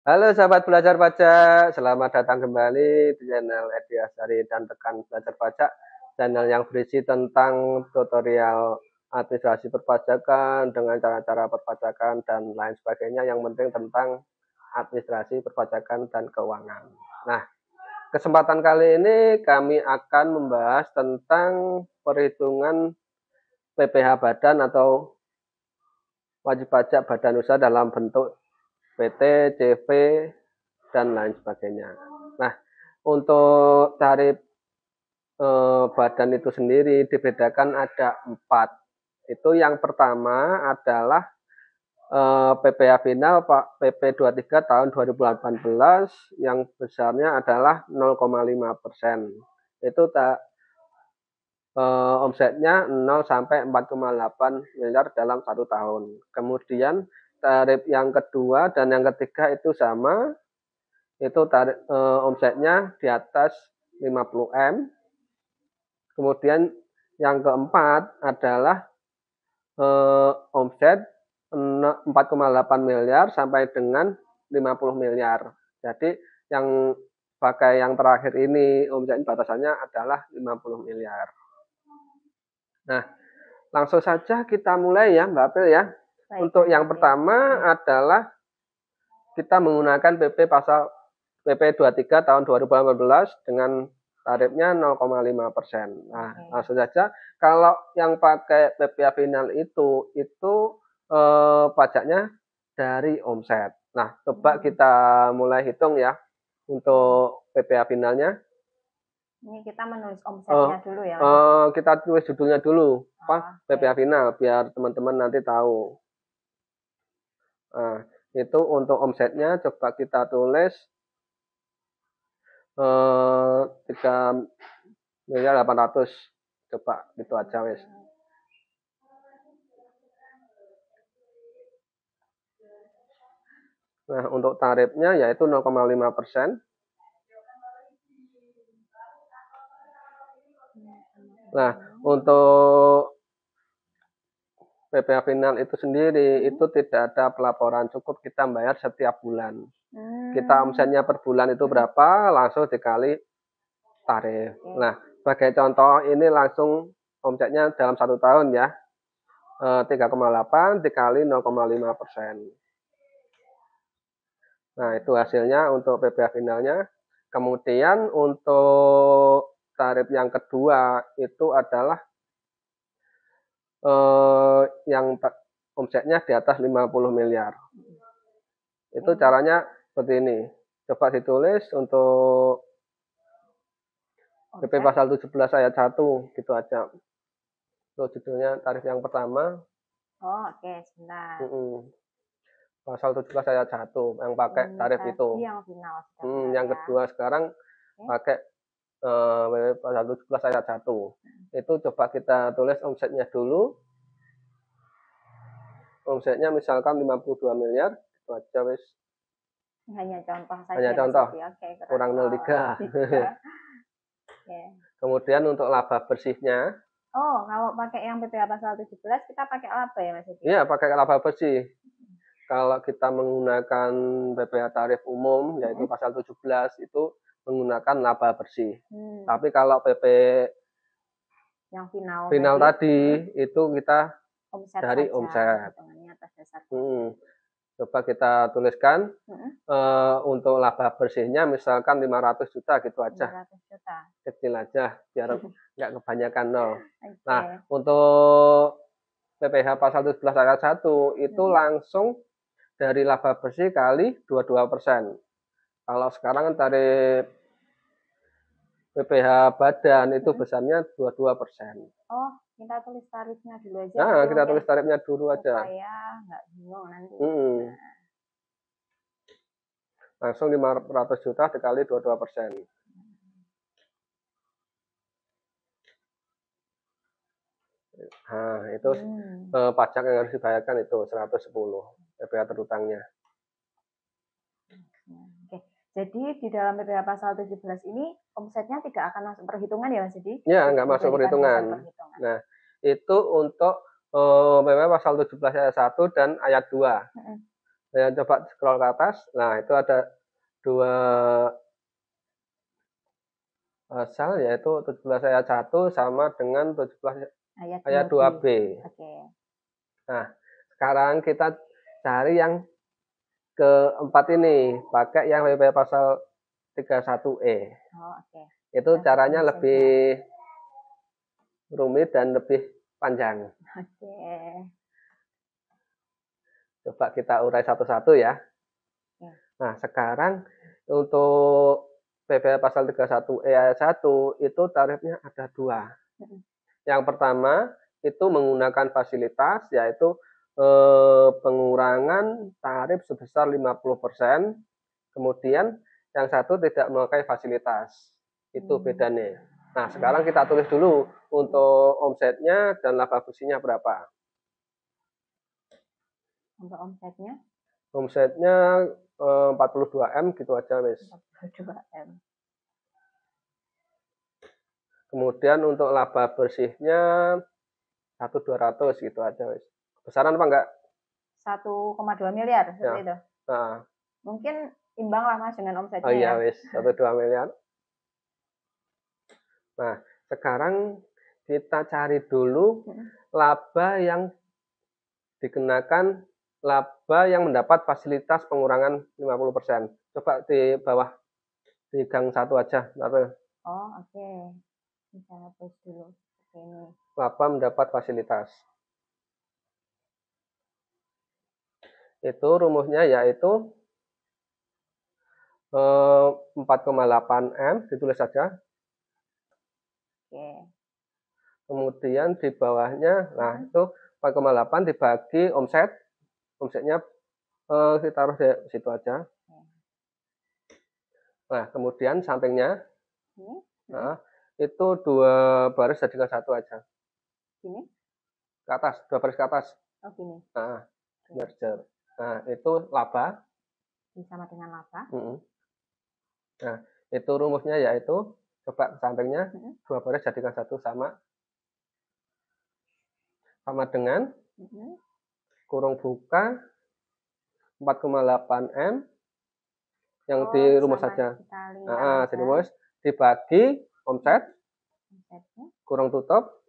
Halo sahabat belajar pajak, selamat datang kembali di channel Edi Asari dan Tekan Belajar Pajak, channel yang berisi tentang tutorial administrasi perpajakan dengan cara-cara perpajakan dan lain sebagainya, yang penting tentang administrasi perpajakan dan keuangan. Nah, kesempatan kali ini kami akan membahas tentang perhitungan PPh badan atau wajib pajak badan usaha dalam bentuk PT, CV, dan lain sebagainya. Nah, untuk tarif badan itu sendiri dibedakan ada 4. Itu yang pertama adalah PPh final PP 23 tahun 2018 yang besarnya adalah 0,5%. Itu omsetnya 0 sampai 4,8 miliar dalam 1 tahun. Kemudian tarif yang kedua dan yang ketiga itu sama, itu omsetnya di atas 50 M. Kemudian yang keempat adalah omset 4,8 miliar sampai dengan 50 miliar. Jadi yang pakai yang terakhir ini omset batasannya adalah 50 miliar. Nah, langsung saja kita mulai ya Mbak April ya. Baik, untuk yang pertama adalah kita menggunakan PP 23 tahun 2018 dengan tarifnya 0,5%. Nah, langsung saja kalau yang pakai PPh final itu pajaknya dari omset. Nah, coba kita mulai hitung ya untuk PPh finalnya. Ini kita menulis omsetnya dulu ya. Kita tulis judulnya dulu, PPh final, biar teman-teman nanti tahu. Nah, itu untuk omsetnya coba kita tulis 3.800.000.000, coba gitu aja wes. Nah, untuk tarifnya yaitu 0,5%. Nah, untuk PPh final itu sendiri itu tidak ada pelaporan, cukup kita bayar setiap bulan. Kita omsetnya per bulan itu berapa, langsung dikali tarif. Nah, sebagai contoh ini langsung omsetnya dalam 1 tahun ya, 3,8 dikali 0,5%. Nah, itu hasilnya untuk PPh finalnya. Kemudian untuk tarif yang kedua itu adalah yang omsetnya di atas 50 miliar. Itu caranya seperti ini. Coba ditulis untuk PP pasal 17 ayat 1, gitu aja. Itu judulnya tarif yang pertama. Oke, sebentar. Pasal 17 ayat 1 yang pakai tarif itu. Yang final. Yang kedua sekarang pakai pasal 17 ayat 1. Itu coba kita tulis omsetnya dulu. Omsetnya misalkan 52 miliar, itu aja wis. Hanya contoh saja. Hanya contoh. Kurang 03. Kemudian untuk laba bersihnya. Kalau pakai yang PPh pasal 17 kita pakai laba ya Mas Edi? Iya, pakai laba bersih. Kalau kita menggunakan PPh tarif umum yaitu pasal 17 itu menggunakan laba bersih. Tapi kalau PP yang final tadi itu kita dari omset. Coba kita tuliskan untuk laba bersihnya misalkan 500 juta, gitu aja. 500 juta. Kecil aja biar nggak kebanyakan nol. Nah, untuk PPh pasal 17 ayat 1 itu langsung dari laba bersih kali 22%. Kalau sekarang tarif PPh badan itu besarnya 22%. Kita tulis tarifnya dulu aja. Nah, kita tulis tarifnya dulu aja. Supaya nggak bingung nanti. Langsung 500 juta dikali 22%. Nah, itu pajak yang harus dibayarkan itu 110 PPh terutangnya. Jadi di dalam PPh pasal 17 ini omsetnya tidak akan masuk perhitungan ya Mas Edi? Ya, nggak masuk perhitungan. Nah, itu untuk PPh pasal 17 ayat 1 dan ayat 2. Saya coba scroll ke atas. Nah, itu ada dua sel, yaitu 17 ayat 1 sama dengan 17 ayat 2B. Oke. Nah, sekarang kita cari yang keempat ini, pakai yang WP pasal 31E. Oh, oke. Itu caranya lebih rumit dan lebih panjang. Oke. Coba kita urai satu-satu ya. Nah, sekarang untuk PP pasal 31E ayat 1 itu tarifnya ada dua. Yang pertama itu menggunakan fasilitas, yaitu pengurangan tarif sebesar 50%. Kemudian yang satu tidak memakai fasilitas. Itu bedanya. Nah, sekarang kita tulis dulu untuk omsetnya dan laba bersihnya berapa. Untuk omsetnya? Omsetnya 42M gitu aja, wis. 42M. Kemudian untuk laba bersihnya 1.200 gitu aja, wis. Besaran apa enggak? 1,2 miliar seperti Ya. itu. Nah. Mungkin imbang lah Mas dengan omsetnya. Oh iya, wis 1,2 miliar. Nah, sekarang kita cari dulu laba yang dikenakan, laba yang mendapat fasilitas pengurangan 50%. Coba di bawah di gang 1 aja. Oh, oke. Bisa hapus dulu. Ini. Laba mendapat fasilitas. Itu rumusnya yaitu 4,8M, ditulis saja. Oke. Kemudian di bawahnya, nah itu 4,8 dibagi omset. Omsetnya kita taruh di situ aja. Nah, kemudian sampingnya, nah, itu 2 baris jadikan 1 aja. Gini? Ke atas, 2 baris ke atas. Oh, gini. Nah, merger. Nah, itu laba. Sama dengan laba. Nah, itu rumusnya yaitu, coba sampingnya, 2 baris jadikan 1 sama dengan kurung buka 4,8M yang di rumus saja. Nah, di rumus dibagi omset, kurung tutup,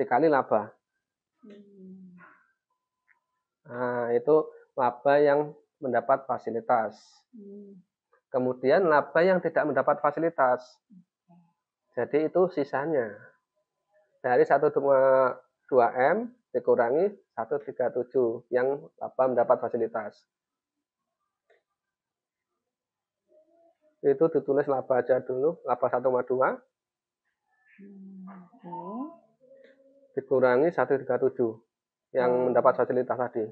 dikali laba. Nah, itu laba yang mendapat fasilitas. Kemudian laba yang tidak mendapat fasilitas. Jadi itu sisanya. Dari 1,2M dikurangi 137 yang laba mendapat fasilitas. Itu ditulis laba aja dulu, laba 1,2 dikurangi 137 yang mendapat fasilitas tadi.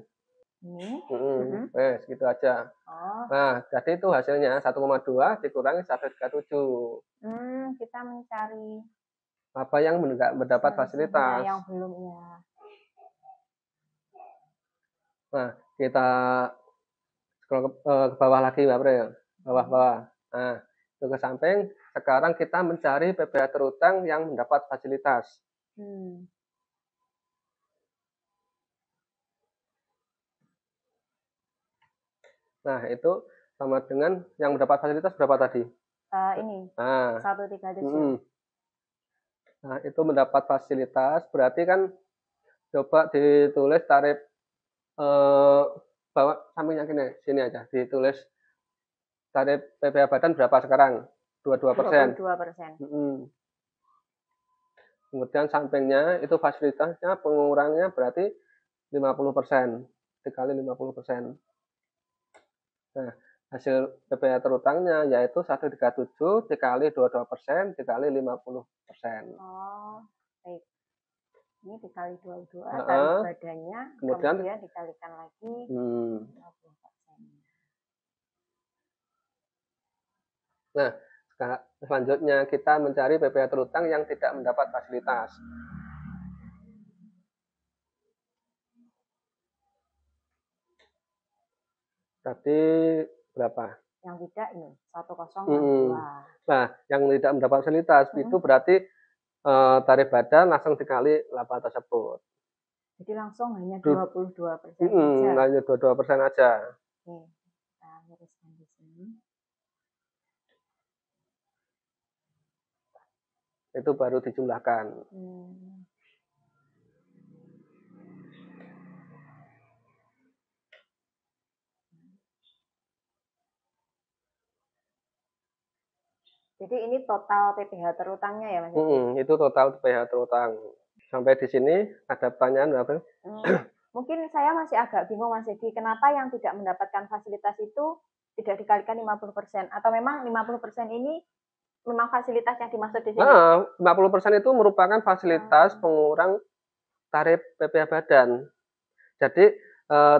Gitu aja. Nah, jadi itu hasilnya 1,2 dikurangi 137. Kita mencari apa yang mendapat fasilitas. Yang belum, ya. Nah, kita scroll ke bawah lagi, Mbak Pre. Bawah-bawah. Nah, itu ke samping. Sekarang kita mencari PPh terutang yang mendapat fasilitas. Nah, itu sama dengan yang mendapat fasilitas berapa tadi? Ini. Nah, 137. Nah, itu mendapat fasilitas berarti kan coba ditulis tarif bawah sampingnya sini aja, ditulis tarif PPh badan berapa sekarang? 22%. 22%. Kemudian sampingnya itu fasilitasnya pengurangnya berarti 50%, dikali 50%. Nah, hasil PPh terutangnya yaitu 137 dikali 22% dikali 50%. Oh, baik. Ini dikali 22, tarif badannya, kemudian dikalikan lagi 50%. Nah, selanjutnya kita mencari PPh terutang yang tidak mendapat fasilitas. Tadi berapa? Yang tidak ini 1062. Nah, yang tidak mendapat fasilitas itu berarti tarif badan langsung dikali laba tersebut. Jadi langsung hanya Du 22% aja. hanya 22% aja. Oke, kita luruskan di sini. Itu baru dijumlahkan. Jadi ini total PPh terutangnya ya Mas Edi? Itu total PPh terutang. Sampai di sini ada pertanyaan Mbak April? Mungkin saya masih agak bingung Mas Edi, kenapa yang tidak mendapatkan fasilitas itu tidak dikalikan 50%? Atau memang 50% ini memang fasilitas yang dimaksud di sini? 50% itu merupakan fasilitas pengurang tarif PPh badan. Jadi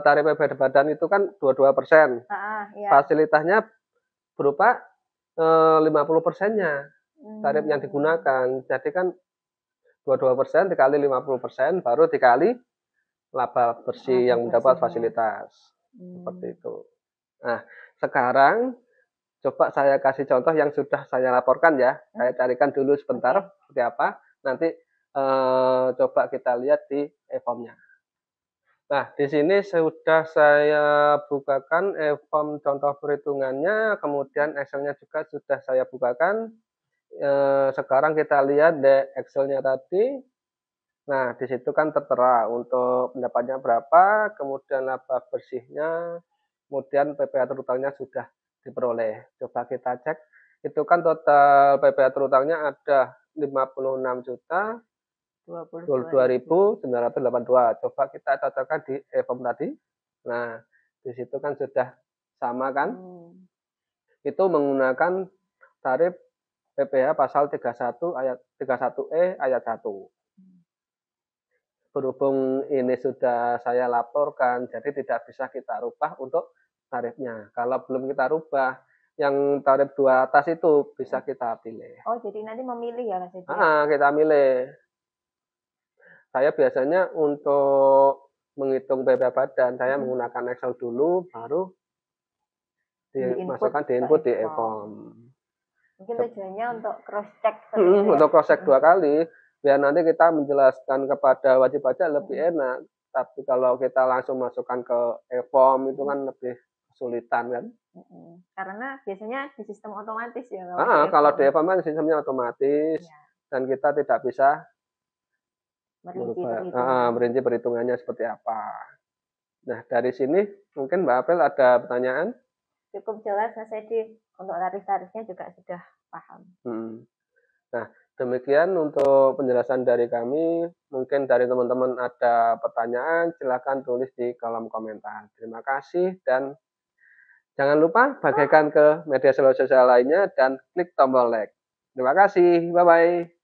tarif PPh badan itu kan 22%. Iya. Fasilitasnya berupa 50%-nya tarif yang digunakan. Jadi kan 22% dikali 50% baru dikali laba bersih yang mendapat fasilitas. Seperti itu. Nah, sekarang coba saya kasih contoh yang sudah saya laporkan ya. Saya carikan dulu sebentar seperti apa. Nanti coba kita lihat di e-form-nya. Nah, di sini sudah saya bukakan e-form contoh perhitungannya, kemudian Excel-nya juga sudah saya bukakan. Sekarang kita lihat di Excel-nya tadi. Nah, di situ kan tertera untuk pendapatnya berapa, kemudian laba bersihnya, kemudian PPh terutangnya sudah diperoleh. Coba kita cek. Itu kan total PPh terutangnya ada 56 juta 22.982. Coba kita cocokkan di e-form tadi. Nah, di situ kan sudah sama kan? Itu menggunakan tarif PPh pasal 31 ayat 31E ayat 1. Berhubung ini sudah saya laporkan, jadi tidak bisa kita rubah untuk tarifnya. Kalau belum kita rubah, yang tarif 2 atas itu bisa kita pilih. Oh, jadi nanti memilih ya Mas Edi? Kita milih. Saya biasanya untuk menghitung PPh badan, saya menggunakan Excel dulu, baru dimasukkan di input di e-form. Mungkin tujuannya untuk cross check. Untuk cross check 2 kali, biar nanti kita menjelaskan kepada wajib pajak lebih enak. Tapi kalau kita langsung masukkan ke e-form itu kan lebih kesulitan kan. Karena biasanya di sistem otomatis ya. Kalau di e-form kan sistemnya otomatis dan kita tidak bisa merinci perhitungannya seperti apa. Nah, dari sini mungkin Mbak Apel ada pertanyaan? Cukup jelas Mas Edi, untuk tarif-tarifnya juga sudah paham. Nah, demikian untuk penjelasan dari kami. Mungkin dari teman-teman ada pertanyaan, silakan tulis di kolom komentar. Terima kasih dan jangan lupa bagikan ke media sosial lainnya dan klik tombol like. Terima kasih, bye-bye.